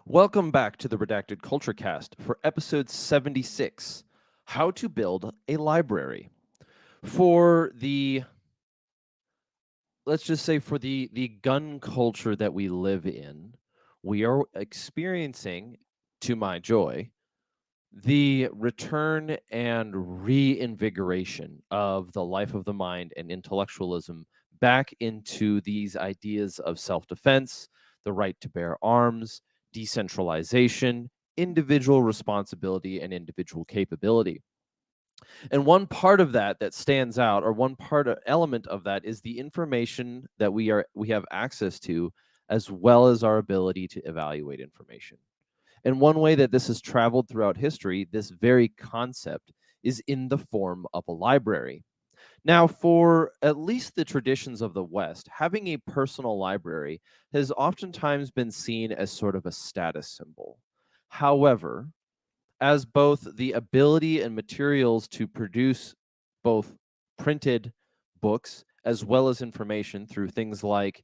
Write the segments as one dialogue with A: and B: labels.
A: Welcome back to the Redacted Culture Cast for episode 76, How to Build a Library. For the let's just say for the gun culture that we live in, we are experiencing, to my joy, the return and reinvigoration of the life of the mind and intellectualism back into these ideas of self-defense, the right to bear arms, decentralization, individual responsibility, and individual capability. And one part of that that stands out, or one element of that, is the information that we have access to, as well as our ability to evaluate information. And one way that this has traveled throughout history, this very concept, is in the form of a library. Now, for at least the traditions of the West, having a personal library has oftentimes been seen as sort of a status symbol. However, as both the ability and materials to produce both printed books as well as information through things like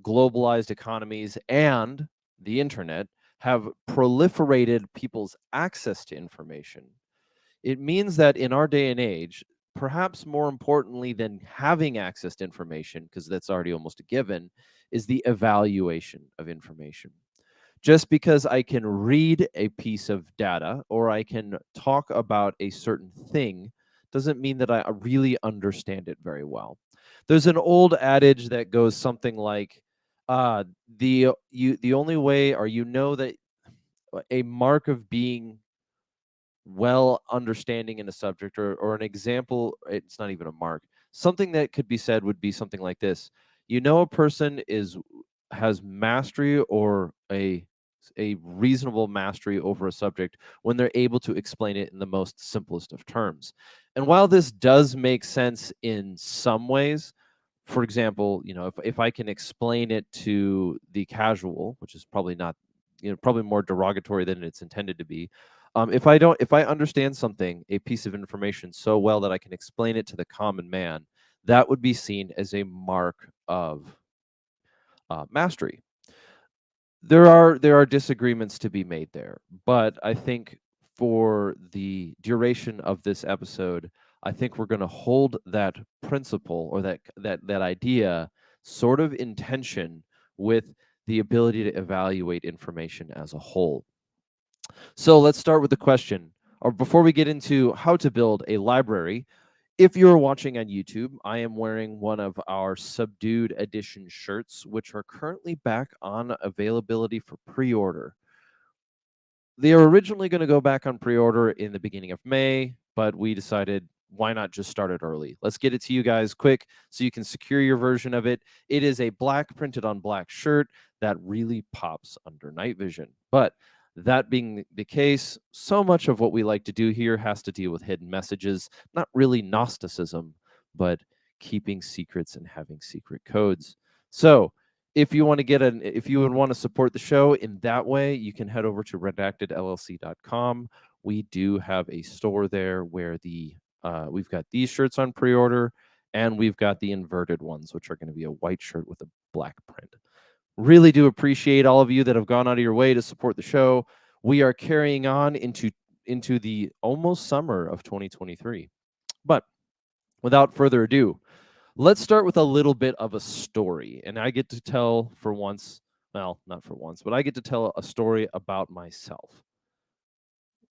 A: globalized economies and the internet have proliferated people's access to information, it means that in our day and age, perhaps more importantly than having access to information, because that's already almost a given, is the evaluation of information. Just because I can read a piece of data or I can talk about a certain thing doesn't mean that I really understand it very well. There's an old adage that goes something like, the only way, or that a mark of being well understanding in a subject, or an example, it's not even a mark, something that could be said would be something like this: a person has mastery, or a reasonable mastery over a subject when they're able to explain it in the most simplest of terms. And while this does make sense in some ways, for example, if I can explain it to the casual, which is probably not, probably more derogatory than it's intended to be. If I understand something, a piece of information, so well that I can explain it to the common man, that would be seen as a mark of mastery. There are disagreements to be made there, but I think for the duration of this episode, I think we're going to hold that principle, or that idea, sort of in tension with the ability to evaluate information as a whole. So let's start with the question, or before we get into how to build a library. If you're watching on YouTube, I am wearing one of our Subdued Edition shirts, which are currently back on availability for pre-order. They were originally going to go back on pre-order in the beginning of May, but we decided, why not just start it early? Let's get it to you guys quick so you can secure your version of it. It is a black printed on black shirt that really pops under night vision. But that being the case, so much of what we like to do here has to deal with hidden messages, not really Gnosticism, but keeping secrets and having secret codes. So if you would want to support the show in that way, you can head over to redactedllc.com. We do have a store there where we've got these shirts on pre-order, and we've got the inverted ones, which are going to be a white shirt with a black print. Really do appreciate all of you that have gone out of your way to support the show. We are carrying on into the almost summer of 2023. But without further ado, let's start with a little bit of a story. And I get to tell for once, well, not for once, but I get to tell a story about myself.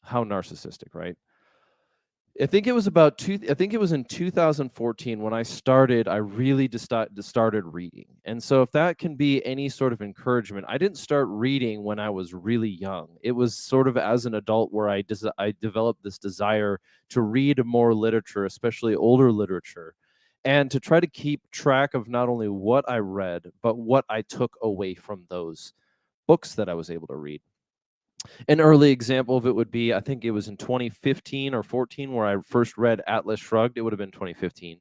A: How narcissistic, right? I think it was in 2014 when I really started reading. And so if that can be any sort of encouragement, I didn't start reading when I was really young. It was sort of as an adult where I developed this desire to read more literature, especially older literature, and to try to keep track of not only what I read, but what I took away from those books that I was able to read. An early example of it would be, I think it was in 2015 or 14 where I first read Atlas Shrugged. It would have been 2015.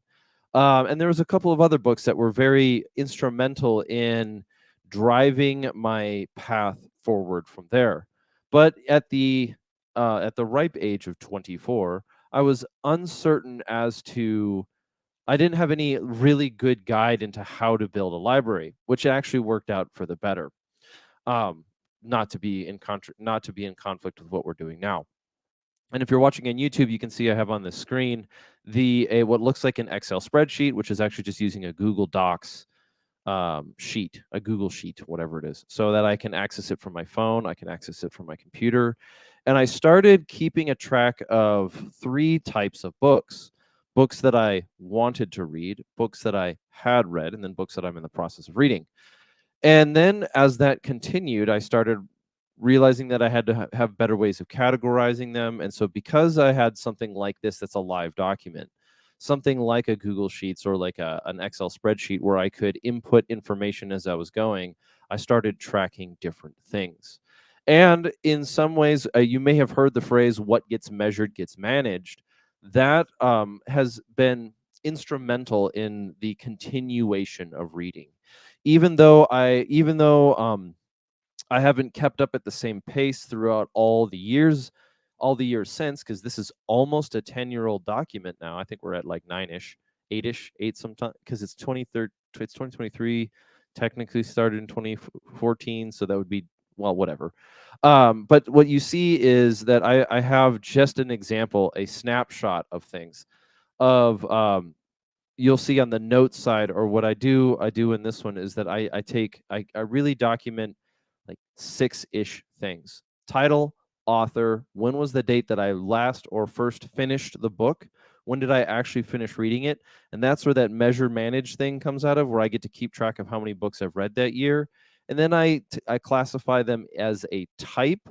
A: And there was a couple of other books that were very instrumental in driving my path forward from there. But at the ripe age of 24, I was uncertain as to I didn't have any really good guide into how to build a library, which actually worked out for the better. Um, not to be in conflict with what we're doing now. And if you're watching on YouTube, you can see I have on the screen what looks like an Excel spreadsheet, which is actually just using a Google Docs sheet, a Google sheet, whatever it is, so that I can access it from my phone, I can access it from my computer. And I started keeping a track of 3 types of books: books that I wanted to read, books that I had read, and then books that I'm in the process of reading. And then as that continued, I started realizing that I had to have better ways of categorizing them. And so because I had something like this that's a live document, something like a Google Sheets or like an Excel spreadsheet where I could input information as I was going, I started tracking different things. And in some ways, you may have heard the phrase, what gets measured gets managed. That has been instrumental in the continuation of reading. Even though I haven't kept up at the same pace throughout all the years since, because this is almost a 10-year-old document now. I think we're at like 9-ish, 8-ish, 8 sometime, because it's 2023, technically started in 2014, so that would be, well, whatever. But what you see is that I have just an example, a snapshot of things, of you'll see on the notes side, or what I do in this one is that I really document like 6-ish things: title, author, when was the date that I last or first finished the book, when did I actually finish reading it. And that's where that measure manage thing comes out of, where I get to keep track of how many books I've read that year. And then I classify them as a type,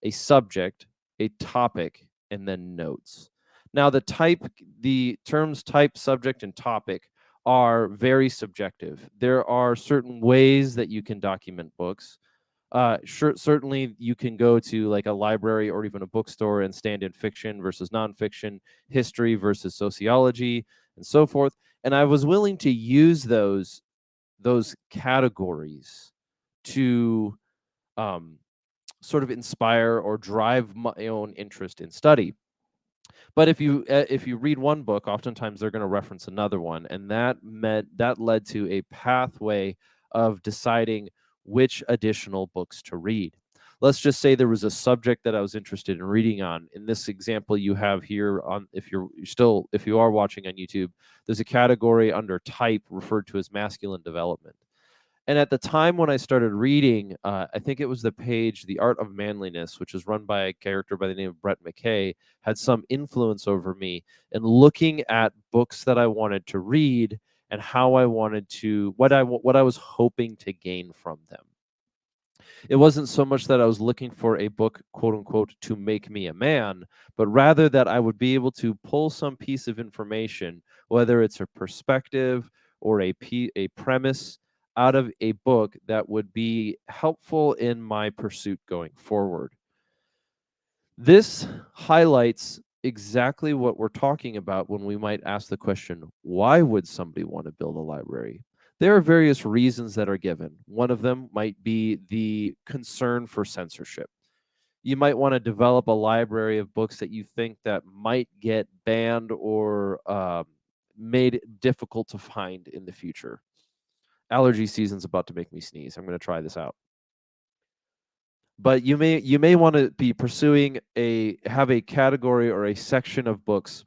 A: a subject, a topic, and then notes. Now, the terms type, subject, and topic are very subjective. There are certain ways that you can document books. Certainly, you can go to like a library or even a bookstore and stand in fiction versus nonfiction, history versus sociology, and so forth. And I was willing to use those categories to um, sort of inspire or drive my own interest in study. But if you read one book, oftentimes they're going to reference another one, and that led to a pathway of deciding which additional books to read. Let's just say there was a subject that I was interested in reading on. In this example you have here, on if you are watching on YouTube, there's a category under type referred to as masculine development. And at the time when I started reading, I think it was the page "The Art of Manliness," which is run by a character by the name of Brett McKay, had some influence over me in looking at books that I wanted to read and how I wanted to what I was hoping to gain from them. It wasn't so much that I was looking for a book, quote unquote, to make me a man, but rather that I would be able to pull some piece of information, whether it's a perspective or a premise, out of a book that would be helpful in my pursuit going forward. This highlights exactly what we're talking about when we might ask the question, why would somebody want to build a library? There are various reasons that are given. One of them might be the concern for censorship. You might want to develop a library of books that you think that might get banned or made difficult to find in the future. Allergy season's about to make me sneeze. I'm going to try this out. But you may want to be pursuing have a category or a section of books.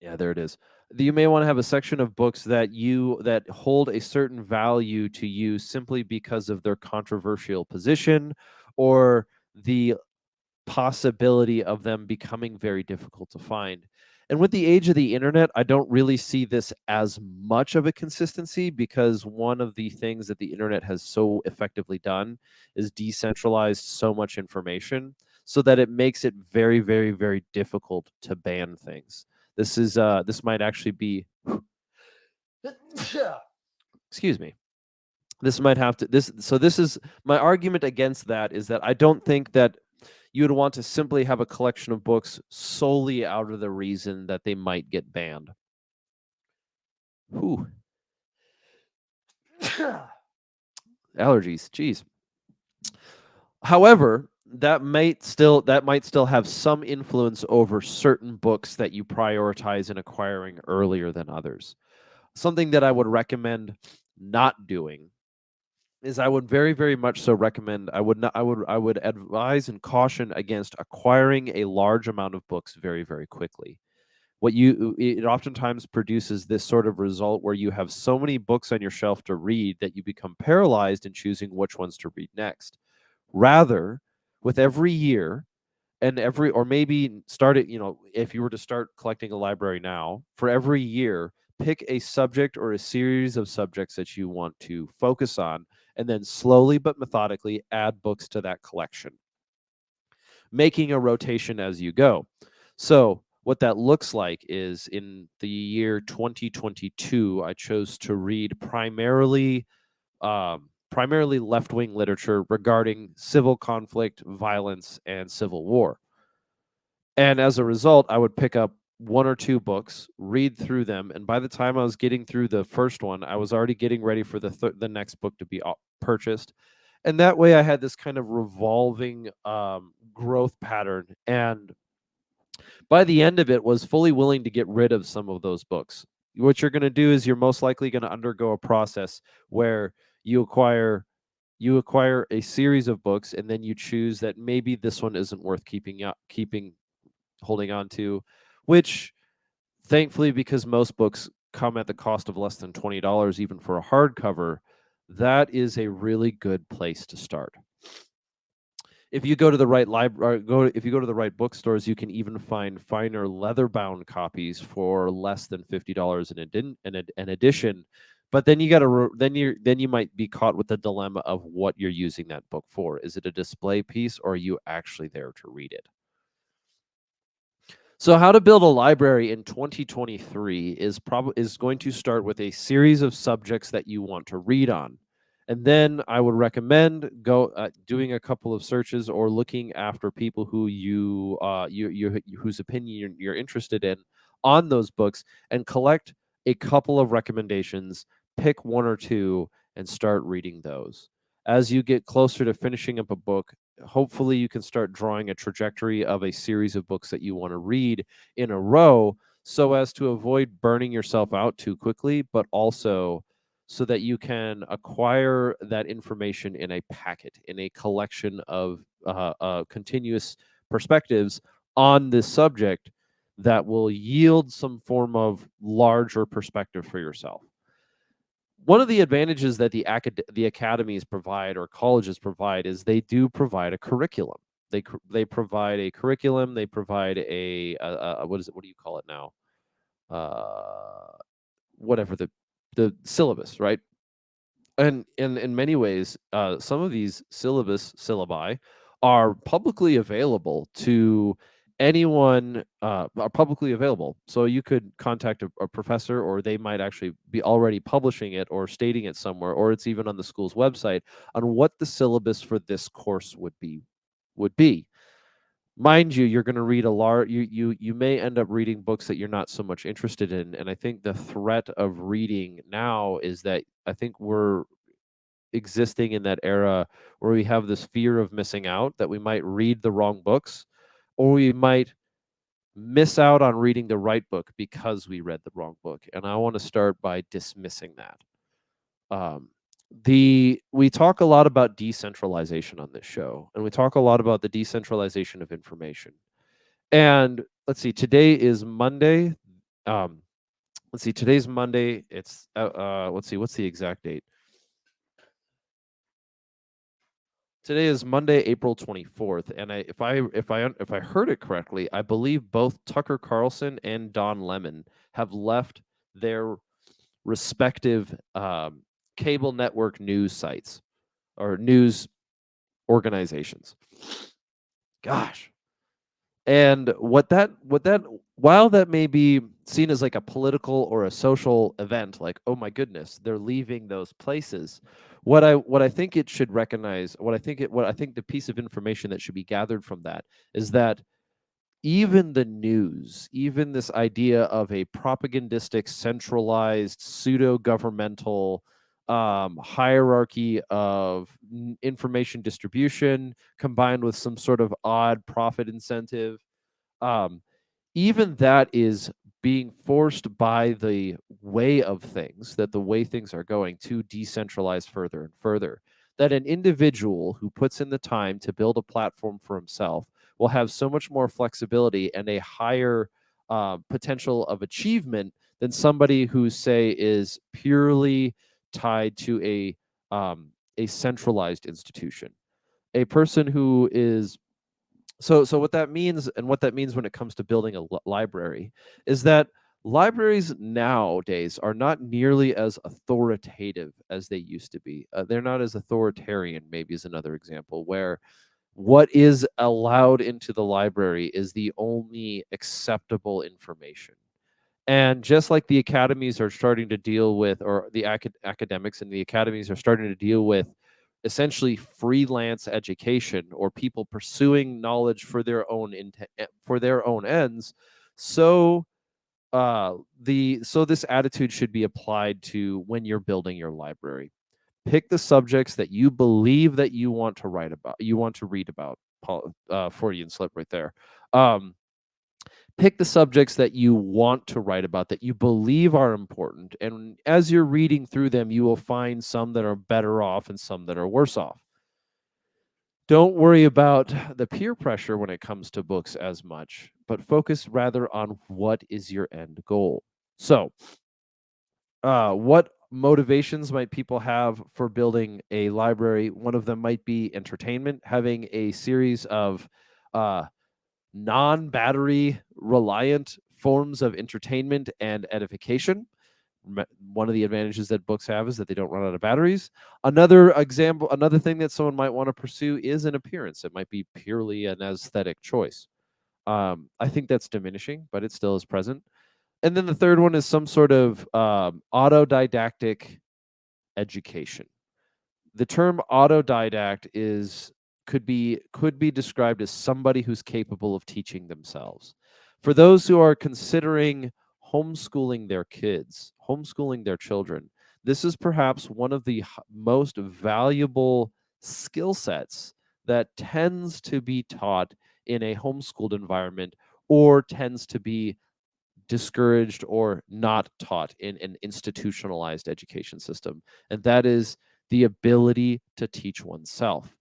A: Yeah, there it is. You may want to have a section of books that hold a certain value to you simply because of their controversial position, or the possibility of them becoming very difficult to find. And with the age of the internet, I don't really see this as much of a consistency, because one of the things that the internet has so effectively done is decentralized so much information, so that it makes it very, very, very difficult to ban things. This might actually be excuse me. This might have to this so this is my argument against that, is that I don't think that you would want to simply have a collection of books solely out of the reason that they might get banned. Whew. Allergies, geez. However, that might still have some influence over certain books that you prioritize in acquiring earlier than others. Something that I would recommend not doing is I would very, very much so recommend. I would not. I would advise and caution against acquiring a large amount of books very, very quickly. It oftentimes produces this sort of result where you have so many books on your shelf to read that you become paralyzed in choosing which ones to read next. Rather, with every year, and every or maybe start it, if you were to start collecting a library now, for every year, pick a subject or a series of subjects that you want to focus on, and then slowly but methodically add books to that collection, making a rotation as you go. So what that looks like is, in the year 2022, I chose to read primarily left-wing literature regarding civil conflict, violence, and civil war. And as a result, I would pick up one or two books, read through them, and by the time I was getting through the first one, I was already getting ready for the next book to be purchased. And that way, I had this kind of revolving growth pattern. And by the end of it, was fully willing to get rid of some of those books. What you're going to do is you're most likely going to undergo a process where you acquire you acquire a series of books, and then you choose that maybe this one isn't worth keeping holding on to, which, thankfully, because most books come at the cost of less than $20 even for a hardcover, that is a really good place to start. If you go to the right library, if you go to the right bookstores, you can even find finer leather-bound copies for less than $50 an edition. But then you got to then you might be caught with the dilemma of what you're using that book for. Is it a display piece, or are you actually there to read it? So how to build a library in 2023 is going to start with a series of subjects that you want to read on. And then I would recommend doing a couple of searches, or looking after people who whose opinion you're interested in on those books, and collect a couple of recommendations, pick one or two, and start reading those. As you get closer to finishing up a book, hopefully you can start drawing a trajectory of a series of books that you want to read in a row, so as to avoid burning yourself out too quickly, but also so that you can acquire that information in a packet, in a collection of continuous perspectives on this subject, that will yield some form of larger perspective for yourself. One of the advantages that the academies provide, or colleges provide, is they do provide a curriculum. They provide a curriculum. They provide what do you call it now? Whatever the syllabus, right? And in many ways, some of these syllabi are publicly available to anyone. Are publicly available, so you could contact a professor, or they might actually be already publishing it or stating it somewhere, or it's even on the school's website on what the syllabus for this course would be. Mind you, you're going to read a large. You may end up reading books that you're not so much interested in, and I think the threat of reading now is that I think we're existing in that era where we have this fear of missing out, that we might read the wrong books, or we might miss out on reading the right book because we read the wrong book. And I want to start by dismissing that. Um, we talk a lot about decentralization on this show, and we talk a lot about the decentralization of information. And let's see, today is Monday. Um, let's see, today's Monday. It's let's see, what's the exact date? Today is Monday, April 24th, and if I heard it correctly, I believe both Tucker Carlson and Don Lemon have left their respective cable network news sites, or news organizations. Gosh. And what that while that may be seen as like a political or a social event, like, oh my goodness, they're leaving those places. What I think it should recognize, what I think the piece of information that should be gathered from that is that even the news, even this idea of a propagandistic, centralized, pseudo governmental hierarchy of information distribution, combined with some sort of odd profit incentive, um, even that is being forced by the way things are going to decentralize further and further. that an individual who puts in the time to build a platform for himself will have so much more flexibility and a higher potential of achievement than somebody who, say, is purely tied to a centralized institution. A person who is so what that means, and what that means when it comes to building a library, is that libraries nowadays are not nearly as authoritative as they used to be. They're not as authoritarian, maybe, is another example, where what is allowed into the library is the only acceptable information. And just like the academies are starting to deal with, or the academics and the academies are starting to deal with essentially freelance education, or people pursuing knowledge for their own for their own ends, so this attitude should be applied to when you're building your library. Pick the subjects that you believe that you want to write about, you want to read about. Freudian slip right there. um, Pick the subjects that you want to write about, that you believe are important, and as you're reading through them, you will find some that are better off and some that are worse off. Don't worry about the peer pressure when it comes to books as much, but focus rather on what is your end goal. So, what motivations might people have for building a library? One of them might be entertainment, having a series of uh, non-battery reliant forms of entertainment and edification. One of the advantages that books have is that they don't run out of batteries. Another thing that someone might want to pursue is an appearance. It might be purely an aesthetic choice. I think that's diminishing, but it still is present. And then the third one is some sort of autodidactic education. The term autodidact is could be described as somebody who's capable of teaching themselves. For those who are considering homeschooling their kids, homeschooling their children, this is perhaps one of the most valuable skill sets that tends to be taught in a homeschooled environment, or tends to be discouraged or not taught in an institutionalized education system, and that is the ability to teach oneself,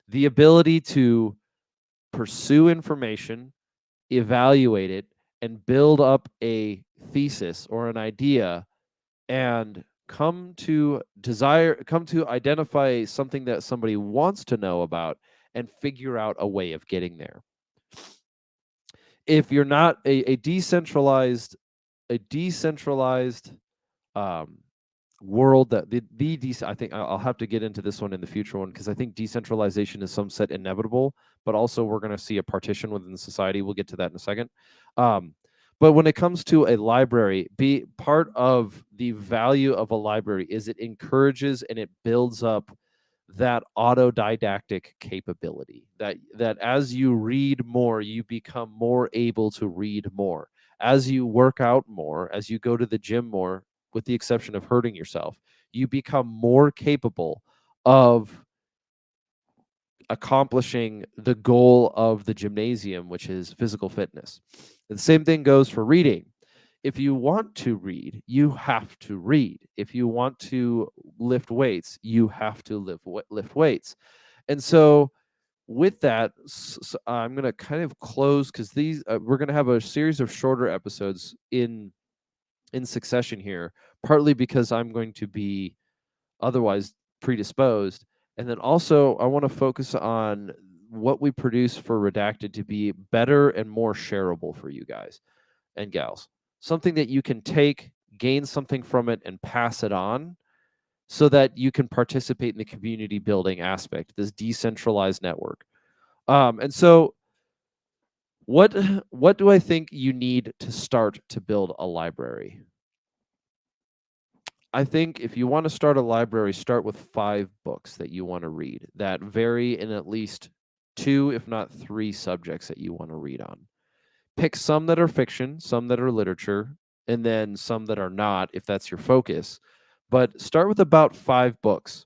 A: the ability to pursue information, evaluate it, and build up a thesis or an idea, and come to identify something that somebody wants to know about, and figure out a way of getting there. If you're not a decentralized um, world, that I think I'll have to get into this one in the future one, because I think decentralization is some set inevitable, but also we're going to see a partition within society. We'll get to that in a second. Um, but when it comes to a library, be part of the value of a library is it encourages and it builds up that autodidactic capability, that as you read more, you become more able to read more. As you work out more, as you go to the gym more, with the exception of hurting yourself, you become more capable of accomplishing the goal of the gymnasium, which is physical fitness. And the same thing goes for reading. If you want to read, you have to read. If you want to lift weights, you have to lift weights. And so, with that, I'm going to kind of close, because these we're going to have a series of shorter episodes in succession here, partly because I'm going to be otherwise predisposed. And then also, I want to focus on what we produce for Redacted to be better and more shareable for you guys and gals. Something that you can take, gain something from it, and pass it on, so that you can participate in the community building aspect, this decentralized network. And so, what what do I think you need to start to build a library? I think if you want to start a library, start with 5 books that you want to read that vary in at least 2, if not 3 subjects that you want to read on. Pick some that are fiction, some that are literature, and then some that are not, if that's your focus. But start with about 5 books.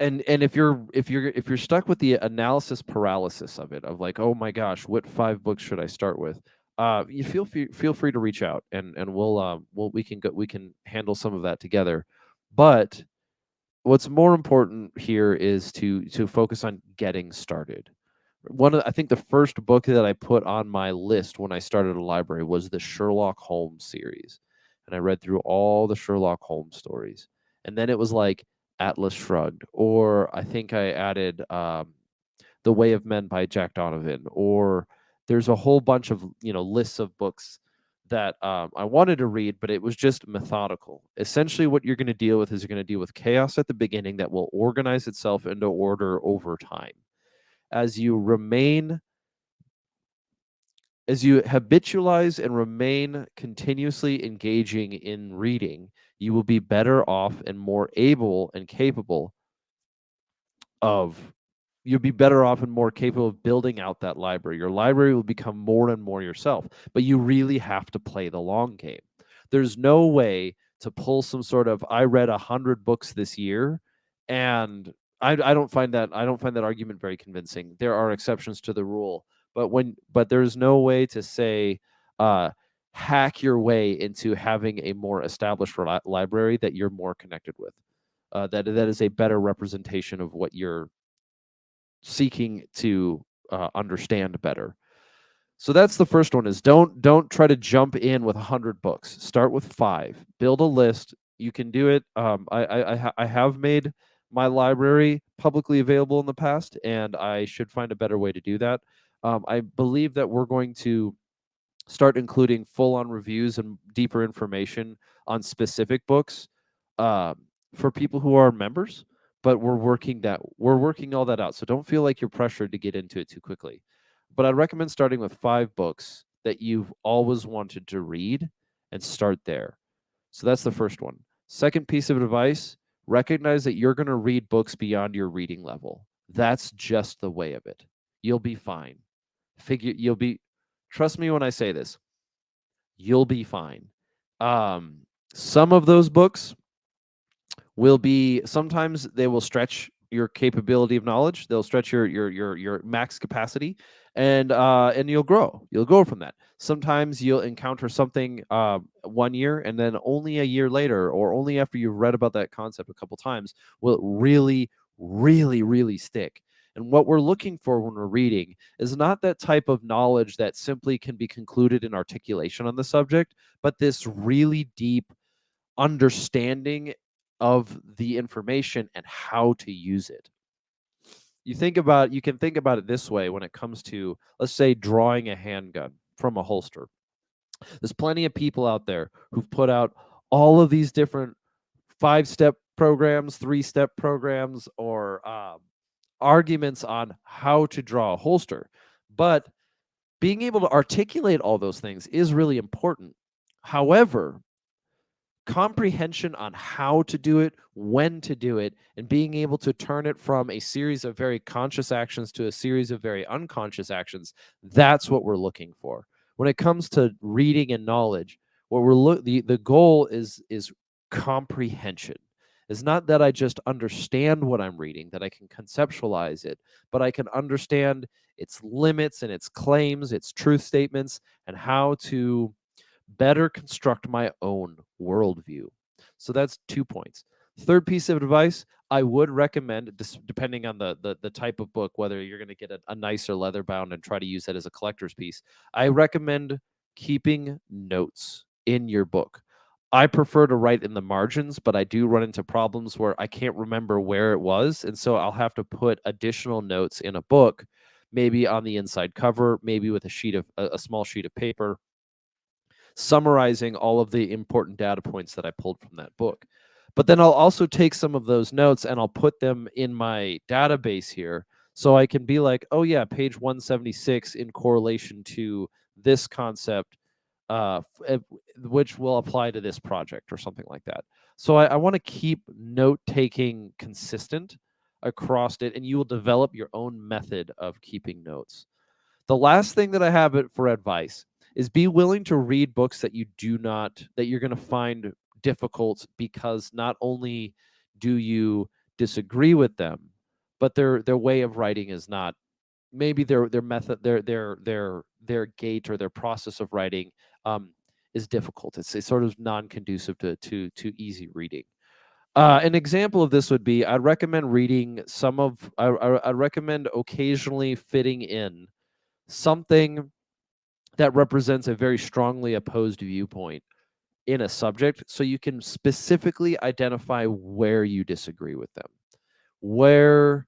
A: And if you're stuck with the analysis paralysis of it, of like, oh my gosh, what 5 books should I start with? You feel free to reach out, and we can handle some of that together. But what's more important here is to focus on getting started. I think the first book that I put on my list when I started a library was the Sherlock Holmes series, and I read through all the Sherlock Holmes stories. And then it was like Atlas Shrugged, or I think I added The Way of Men by Jack Donovan, or there's a whole bunch of lists of books that I wanted to read, but it was just methodical. Essentially, what you're going to deal with is you're going to deal with chaos at the beginning that will organize itself into order over time. As you remain, as you habitualize and remain continuously engaging in reading, you will be better off and more able and capable of you'll be better off and more capable of building out that library. Your library will become more and more yourself, but you really have to play the long game. There's no way to pull some sort of I read 100 books this year, and I don't find that argument very convincing. There are exceptions to the rule, but there's no way to say uh, hack your way into having a more established library that you're more connected with. That is a better representation of what you're seeking to understand better. So that's the first one: is don't try to jump in with 100 books. Start with 5. Build a list. You can do it. I have made my library publicly available in the past, and I should find a better way to do that. I believe that we're going to start including full on reviews and deeper information on specific books um, for people who are members. But we're working all that out, so don't feel like you're pressured to get into it too quickly. But I'd recommend starting with 5 books that you've always wanted to read and start there. So that's the first one. Second piece of advice: recognize that you're going to read books beyond your reading level. That's just the way of it. You'll be fine. You'll be Trust me when I say this, you'll be fine. Um, some of those books will be sometimes they will stretch your capability of knowledge. They'll stretch your max capacity, and you'll grow. You'll grow from that. Sometimes you'll encounter something 1 year, and then only a year later, or only after you've read about that concept a couple times, will it really stick. And what we're looking for when we're reading is not that type of knowledge that simply can be concluded in articulation on the subject, but this really deep understanding of the information and how to use it. You can think about it this way when it comes to, let's say, drawing a handgun from a holster. There's plenty of people out there who've put out all of these different 5-step programs, 3-step programs, or arguments on how to draw a holster. But being able to articulate all those things is really important. However, comprehension on how to do it, when to do it, and being able to turn it from a series of very conscious actions to a series of very unconscious actions, that's what we're looking for. When it comes to reading and knowledge, the goal is comprehension. It's not that I just understand what I'm reading, that I can conceptualize it, but I can understand its limits and its claims, its truth statements, and how to better construct my own worldview. So that's 2 points. Third piece of advice: I would recommend, depending on the type of book, whether you're going to get a nicer leather bound and try to use that as a collector's piece, I recommend keeping notes in your book. I prefer to write in the margins, but I do run into problems where I can't remember where it was. And so I'll have to put additional notes in a book, maybe on the inside cover, maybe with a small sheet of paper, summarizing all of the important data points that I pulled from that book. But then I'll also take some of those notes and I'll put them in my database here, so I can be like, oh yeah, page 176 in correlation to this concept, which will apply to this project or something like that. So I want to keep note taking consistent across it, and you will develop your own method of keeping notes. The last thing that I have for advice is be willing to read books that you're going to find difficult, because not only do you disagree with them, but their way of writing is not, maybe their method, their gait or their process of writing is difficult. It's sort of non-conducive to easy reading. An example of this would be I'd recommend reading some of I'd recommend occasionally fitting in something that represents a very strongly opposed viewpoint in a subject so you can specifically identify where you disagree with them, where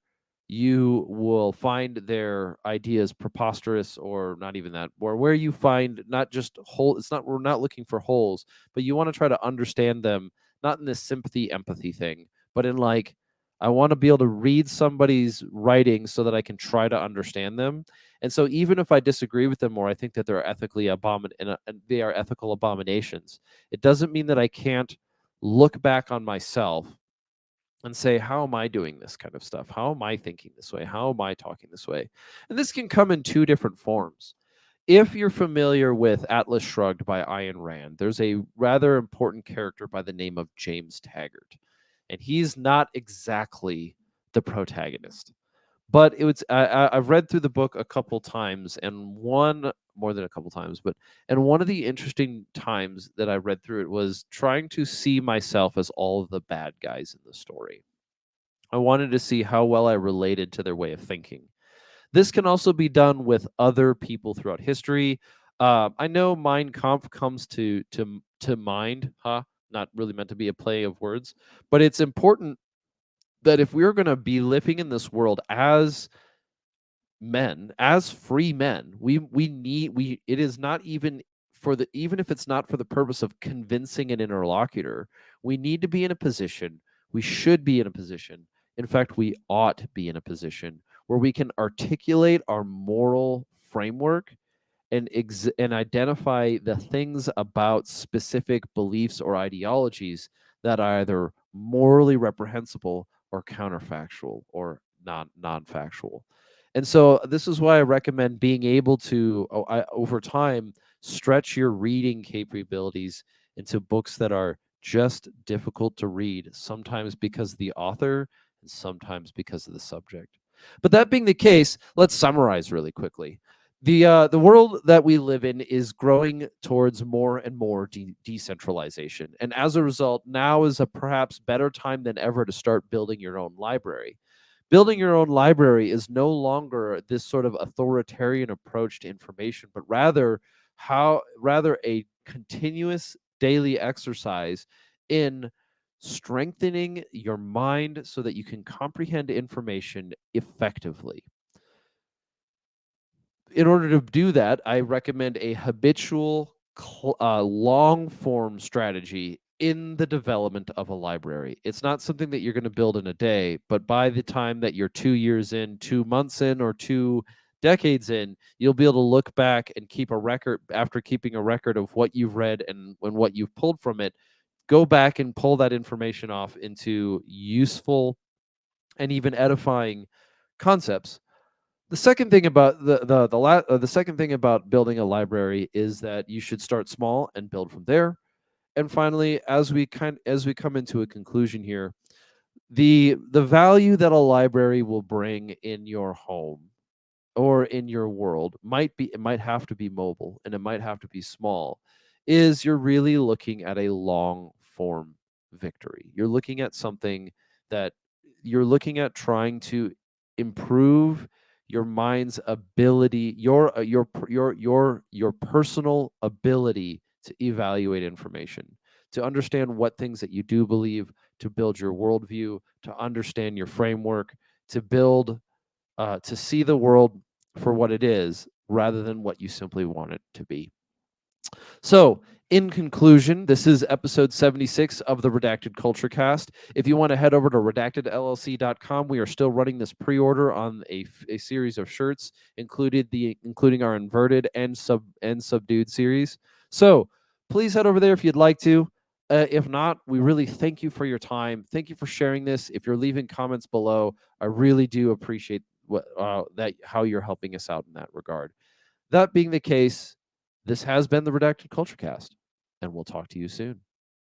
A: you will find their ideas preposterous or not even that, or where you find not just hole. It's not, we're not looking for holes, but you want to try to understand them, not in this sympathy empathy thing, but in like, I want to be able to read somebody's writing so that I can try to understand them. And so even if I disagree with them or I think that they're ethically and they are ethical abominations, it doesn't mean that I can't look back on myself and say, how am I doing this kind of stuff? How am I thinking this way? How am I talking this way? And this can come in two different forms. If you're familiar with Atlas Shrugged by Ayn Rand, there's a rather important character by the name of James Taggart. And he's not exactly the protagonist. But it was I've read through the book a couple times, and one more than a couple times, but and one of the interesting times that I read through it was trying to see myself as all of the bad guys in the story. I wanted to see how well I related to their way of thinking. This can also be done with other people throughout history. I know Mein Kampf comes to mind, huh? Not really meant to be a play of words, but it's important that if we're going to be living in this world as men, as free men, we need we it is not even for the even if it's not for the purpose of convincing an interlocutor, we need to be in a position, we should be in a position, in fact we ought to be in a position where we can articulate our moral framework and identify the things about specific beliefs or ideologies that are either morally reprehensible or counterfactual or non-factual. And so this is why I recommend being able to over time stretch your reading capabilities into books that are just difficult to read, sometimes because of the author and sometimes because of the subject. But that being the case, let's summarize really quickly. The world that we live in is growing towards more and more decentralization, and as a result, now is a perhaps better time than ever to start building your own library. Building your own library is no longer this sort of authoritarian approach to information, but rather a continuous daily exercise in strengthening your mind so that you can comprehend information effectively. In order to do that, I recommend a habitual, long form strategy in the development of a library. It's not something that you're going to build in a day, but by the time that you're 2 years in, 2 months in, or 2 decades in, you'll be able to look back and keep a record after keeping a record of what you've read and what you've pulled from it. Go back and pull that information off into useful and even edifying concepts. The second thing about the second thing about building a library is that you should start small and build from there. And finally, as we come into a conclusion here, the value that a library will bring in your home or in your world it might have to be mobile and it might have to be small, is you're really looking at a long form victory. You're looking at something that you're looking at trying to improve your mind's ability, your personal ability to evaluate information, to understand what things that you do believe, to build your worldview, to understand your framework, to see the world for what it is rather than what you simply want it to be. So, in conclusion, this is episode 76 of the Redacted Culture Cast. If you want to head over to redactedllc.com, we are still running this pre-order on a series of shirts, including our inverted and subdued series. So, please head over there if you'd like to. If not, we really thank you for your time. Thank you for sharing this. If you're leaving comments below, I really do appreciate how you're helping us out in that regard. That being the case, this has been the Redacted Culture Cast, and we'll talk to you soon.